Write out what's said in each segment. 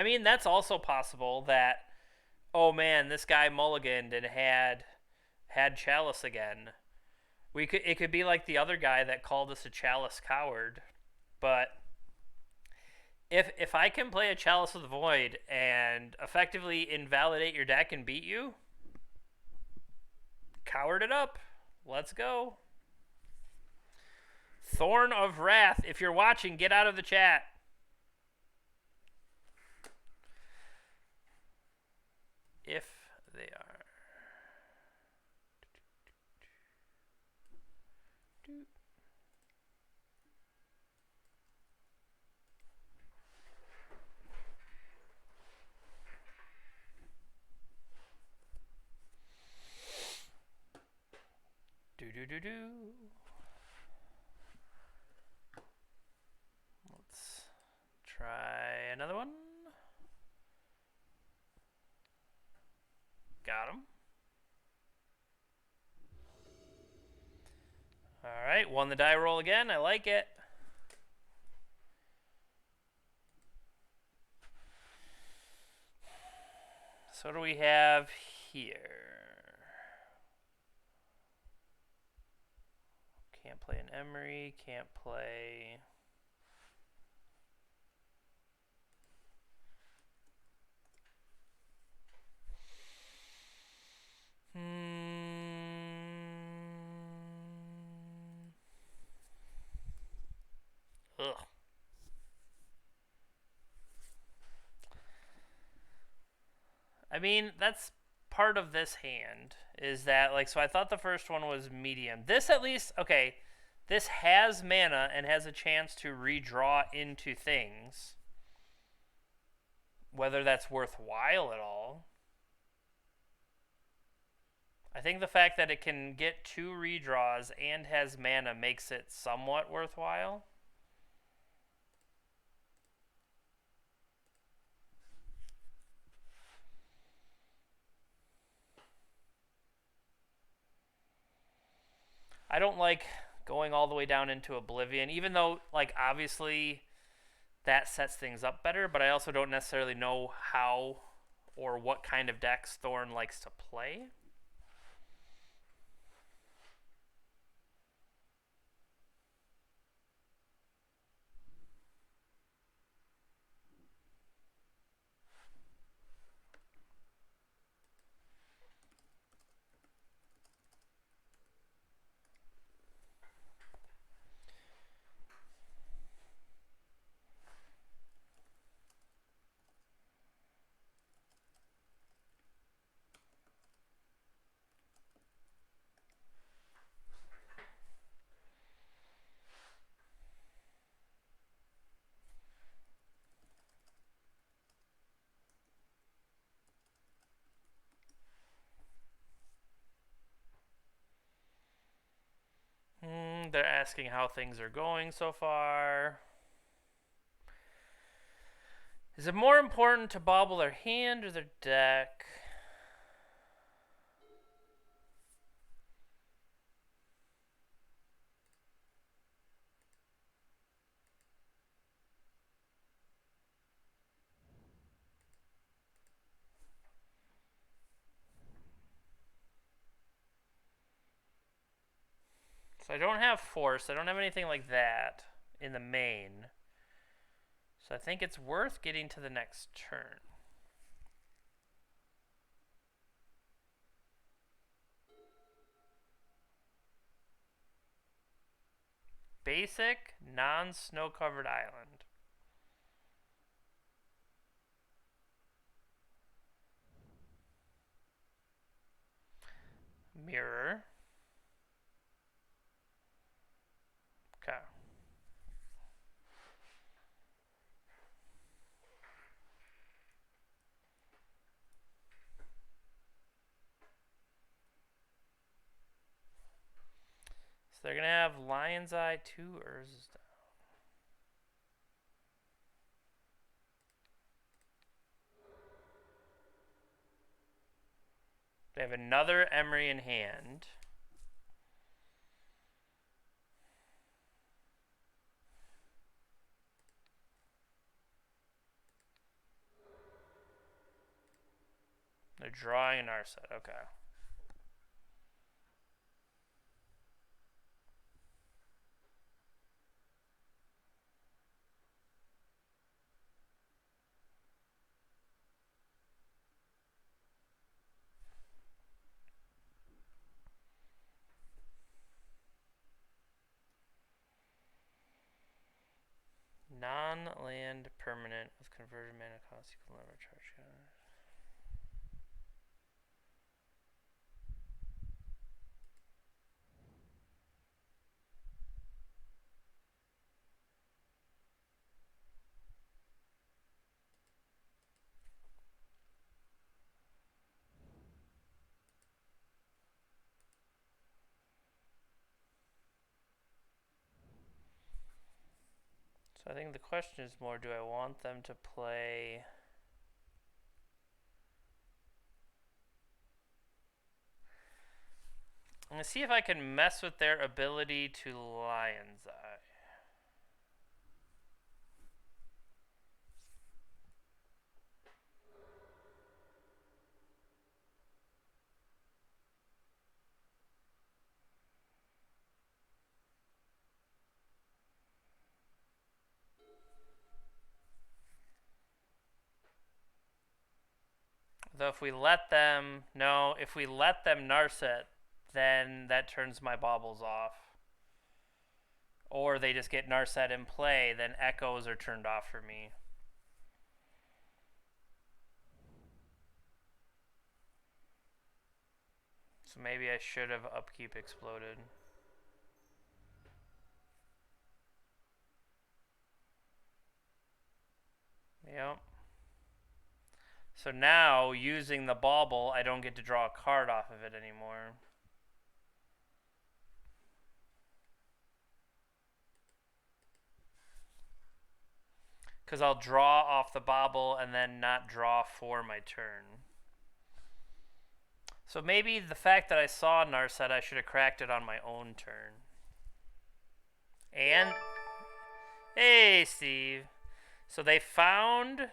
I mean, that's also possible that, oh man, this guy mulliganed and had Chalice again. It could be like the other guy that called us a Chalice coward. But if I can play a Chalice of the Void and effectively invalidate your deck and beat you, coward it up. Let's go. Thorn of Wrath. If you're watching, get out of the chat. If they are. Do do do do. Let's try another one. Got him. All right, won the die roll again. I like it. So what do we have here? Can't play an Emery. Can't play. Ugh. I mean, that's part of this hand is that like so I thought the first one was medium. This at least okay, this has mana and has a chance to redraw into things. Whether that's worthwhile at all. I think the fact that it can get 2 redraws and has mana makes it somewhat worthwhile. I don't like going all the way down into Oblivion, even though, like, obviously that sets things up better, but I also don't necessarily know how or what kind of decks Thorn likes to play. They're asking how things are going so far. Is it more important to bobble their hand or their deck? So I don't have force. I don't have anything like that in the main. So I think it's worth getting to the next turn. Basic, non-snow covered island. Mirror. Okay. So they're going to have Lion's Eye, 2 Urza's down. They have another Emery in hand. They're drawing an Narset. Okay. Non-land permanent with converted mana cost you can never charge. So I think the question is more, do I want them to play... I'm going to see if I can mess with their ability to Lion's Eye. Though if we let them... No, if we let them Narset, then that turns my baubles off. Or they just get Narset in play, then Echoes are turned off for me. So maybe I should have Upkeep Exploded. Yep. So now, using the bauble, I don't get to draw a card off of it anymore. Because I'll draw off the bauble and then not draw for my turn. So maybe the fact that I saw Narset, I should have cracked it on my own turn. And... Hey, Steve. So they found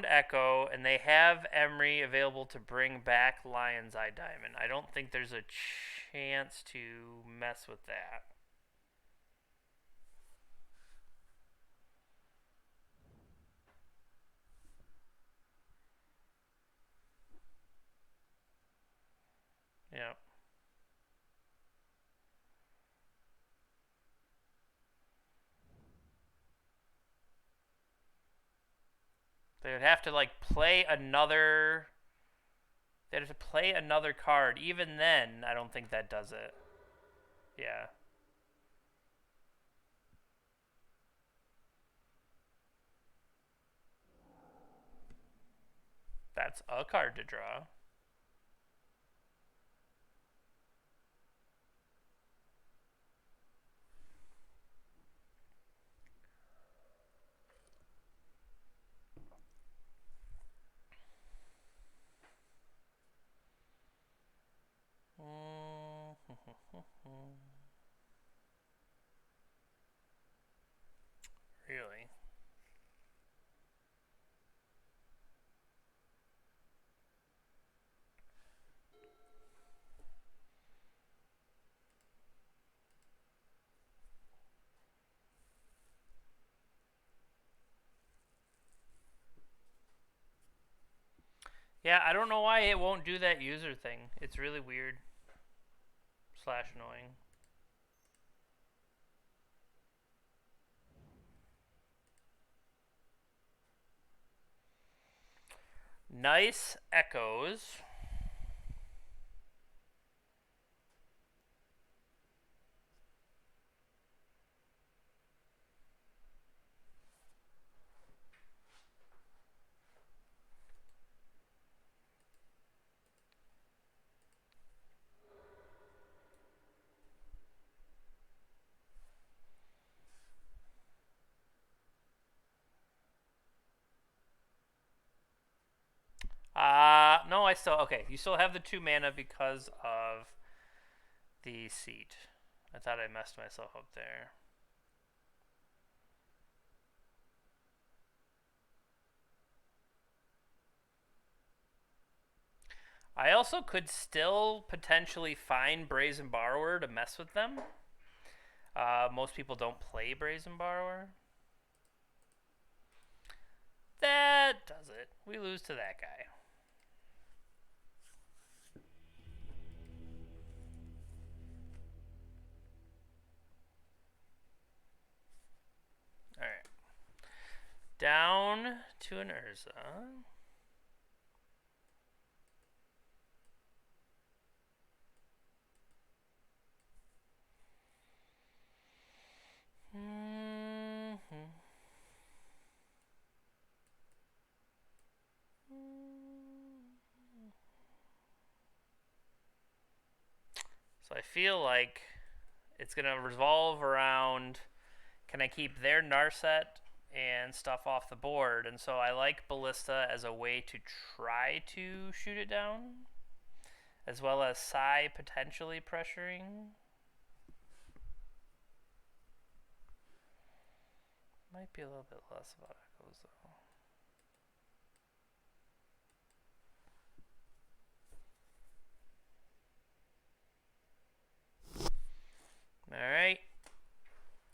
Echo, and they have Emery available to bring back Lion's Eye Diamond. I don't think there's a chance to mess with that. Yeah. They would have to like play another... They'd have to play another card. Even then, I don't think that does it. Yeah. That's a card to draw. Really? Yeah, I don't know why it won't do that user thing. It's really weird. Slash annoying. Nice Echoes. No, I still... Okay, you still have the 2 mana because of the seat. I thought I messed myself up there. I also could still potentially find Brazen Borrower to mess with them. Most people don't play Brazen Borrower. That does it. We lose to that guy. Alright. Down to an Urza. So I feel like it's going to revolve around, can I keep their Narset and stuff off the board? And so I like Ballista as a way to try to shoot it down, as well as Psy potentially pressuring. Might be a little bit less about Echoes, though. Alright.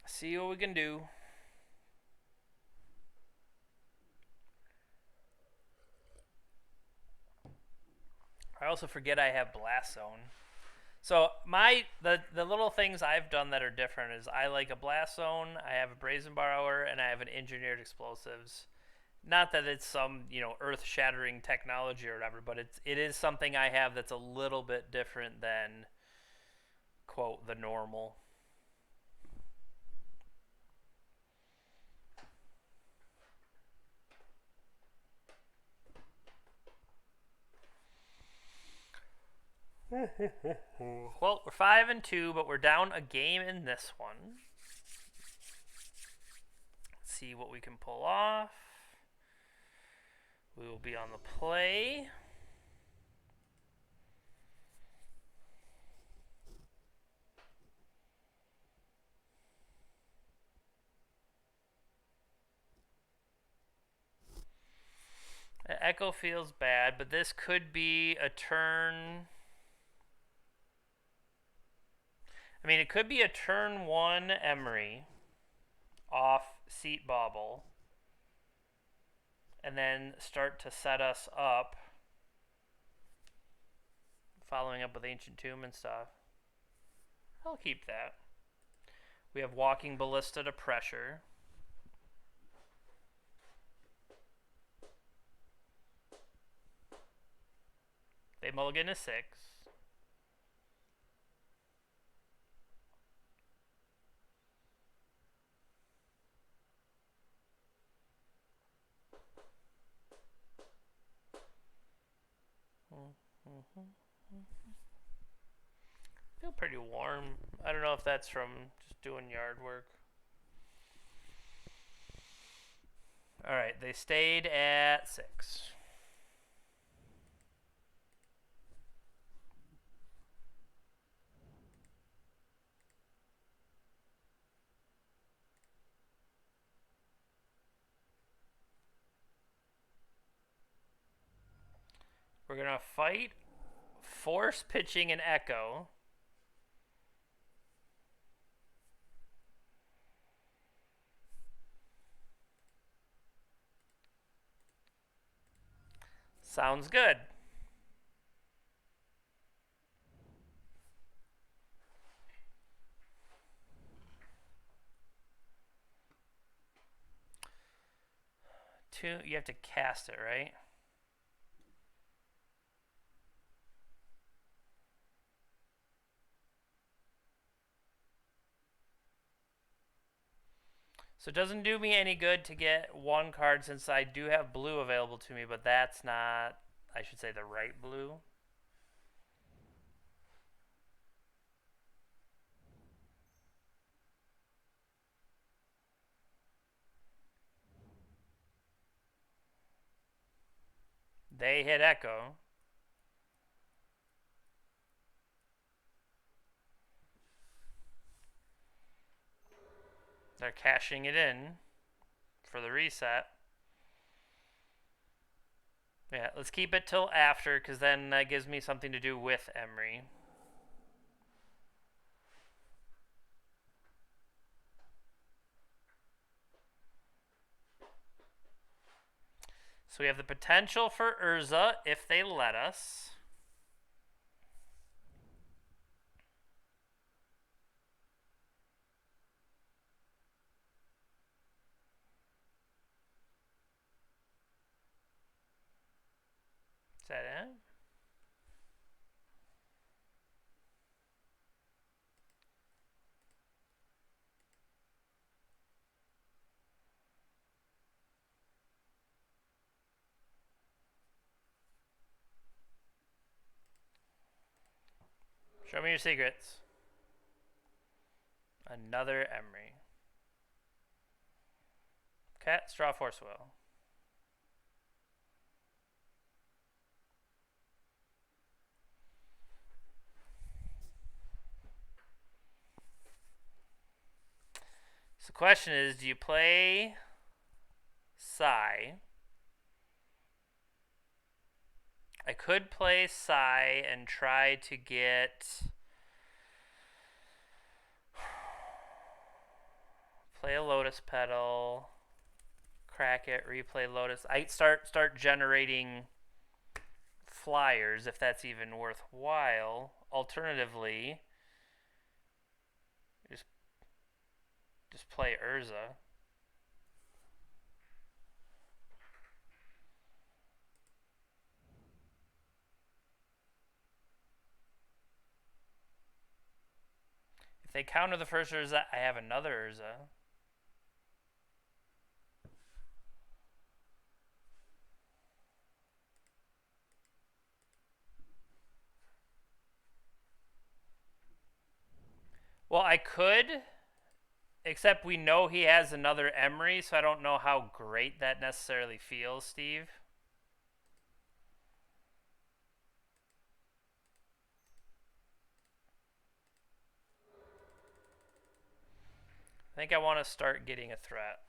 See what we can do. I also forget I have Blast Zone. So the little things I've done that are different is I like a Blast Zone, I have a Brazen Borrower, and I have an Engineered Explosives. Not that it's some, earth-shattering technology or whatever, but it is something I have that's a little bit different than, quote, the normal. Well, we're 5-2, but we're down a game in this one. Let's see what we can pull off. We will be on the play. The Echo feels bad, but this could be a turn. I mean, it could be a turn 1 Emery off Seat Bobble, and then start to set us up, following up with Ancient Tomb and stuff. I'll keep that. We have Walking Ballista to pressure. They mulligan a 6. Feel pretty warm. I don't know if that's from just doing yard work. Alright, they stayed at 6. We're going to fight force pitching an Echo. Sounds good. You have to cast it, right? So it doesn't do me any good to get one card since I do have blue available to me, but that's not, I should say, the right blue. They hit Echo. They're cashing it in for the reset. Yeah, let's keep it till after, because then that gives me something to do with Emery. So we have the potential for Urza if they let us. Is that it? Show me your secrets. Another Emery. Cat, straw, force wheel. So the question is, do you play Psy? I could play Psy and try to get... Play a Lotus Petal. Crack it, replay Lotus. I start generating flyers if that's even worthwhile. Alternatively, just play Urza. If they counter the first Urza, I have another Urza. Well, I could, except we know he has another Emery, so I don't know how great that necessarily feels, Steve. I think I want to start getting a threat.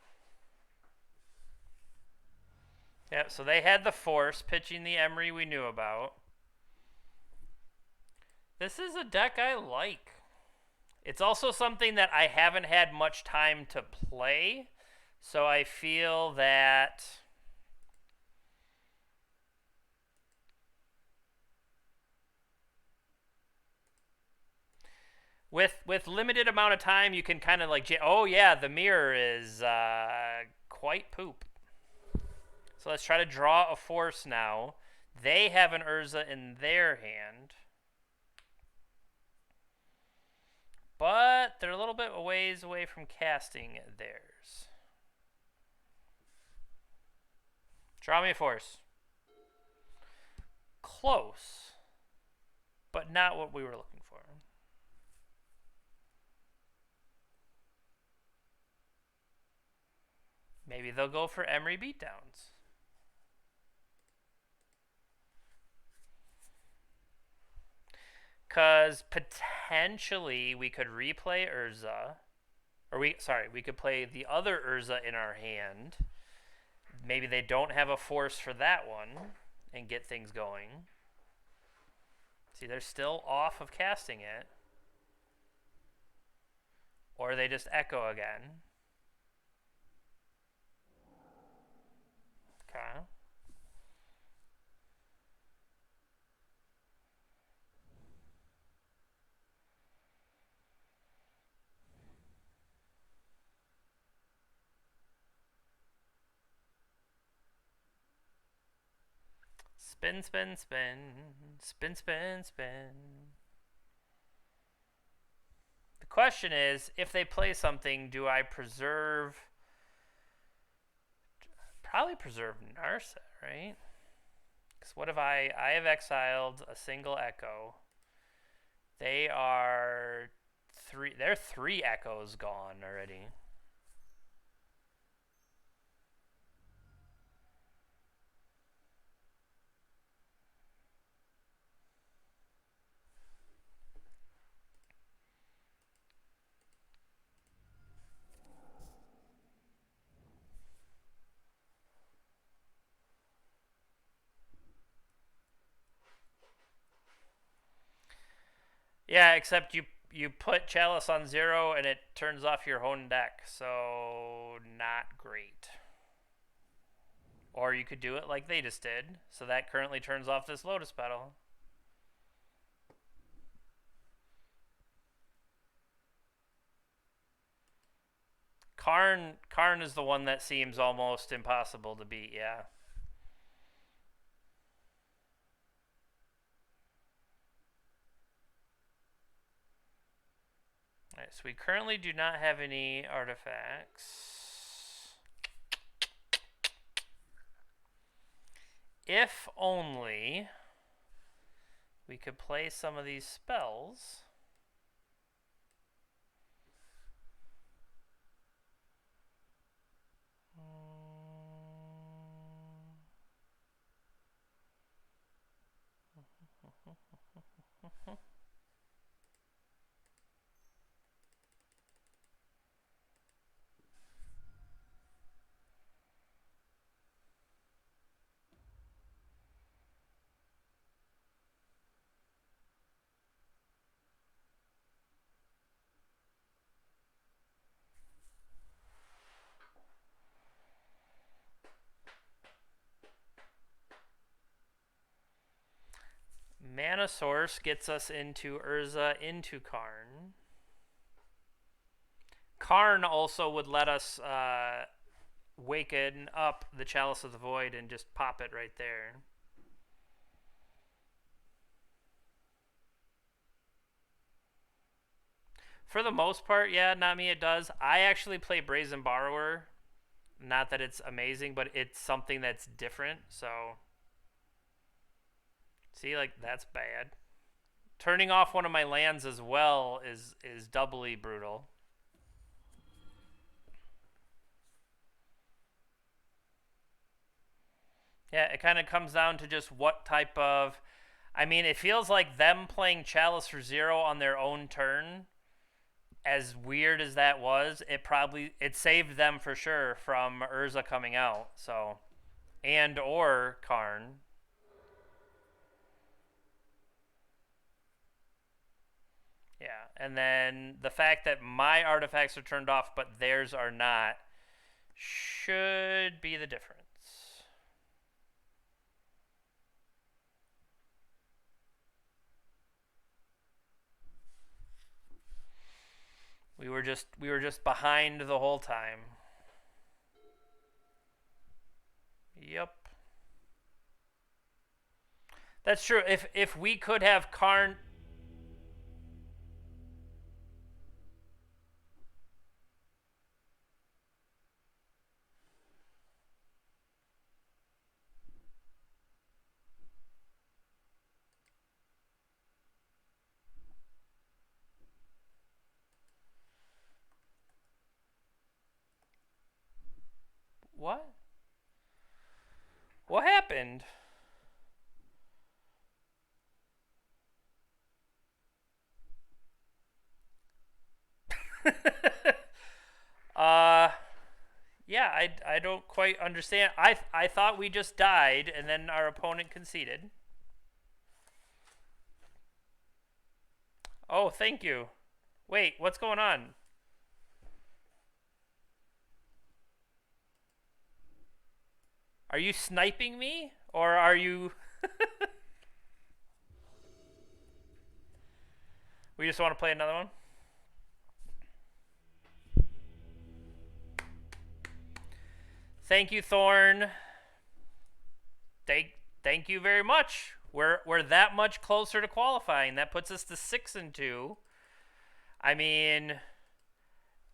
Yep, so they had the Force pitching the Emery we knew about. This is a deck I like. It's also something that I haven't had much time to play, so I feel that with limited amount of time, you can kind of like, oh yeah, the mirror is quite poop. So let's try to draw a Force now. They have an Urza in their hand, but they're a little bit a ways away from casting theirs. Draw me a Force. Close, but not what we were looking for. Maybe they'll go for Emery beatdowns. Because potentially we could replay Urza. Or we could play the other Urza in our hand. Maybe they don't have a Force for that one and get things going. See, they're still off of casting it. Or they just echo again. Okay. Spin, spin, spin. Spin, spin, spin. The question is, if they play something, do I preserve... Probably preserve Narset, right? Because what if I have exiled a single Echo. They are they're 3 Echoes gone already. Yeah, except you put Chalice on 0 and it turns off your own deck, so not great. Or you could do it like they just did, so that currently turns off this Lotus Petal. Karn is the one that seems almost impossible to beat, yeah. Alright, so we currently do not have any artifacts. If only we could play some of these spells. Mana Source gets us into Urza, into Karn. Karn also would let us waken up the Chalice of the Void and just pop it right there. For the most part, yeah, not me, it does. I actually play Brazen Borrower. Not that it's amazing, but it's something that's different, so... See, like, that's bad. Turning off one of my lands as well is doubly brutal. Yeah, it kind of comes down to just what type of... I mean, it feels like them playing Chalice for 0 on their own turn, as weird as that was, it saved them for sure from Urza coming out, so... And or Karn. Yeah, and then the fact that my artifacts are turned off but theirs are not should be the difference. We were just behind the whole time. Yep. That's true. If we could have Karn... What? What happened? Yeah, I don't quite understand. I thought we just died and then our opponent conceded. Oh, thank you. Wait, what's going on? Are you sniping me? Or are you... We just want to play another one? Thank you, Thorn. Thank you very much. We're that much closer to qualifying. That puts us to 6-2. I mean,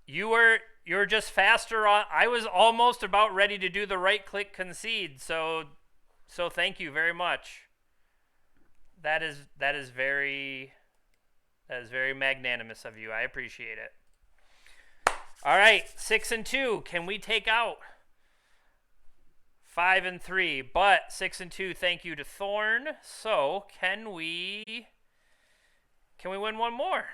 you're just faster on. I was almost about ready to do the right click concede. So thank you very much. That is very magnanimous of you. I appreciate it. All right, 6-2. Can we take out 5-3? But 6-2. Thank you to Thorn. So can we win one more?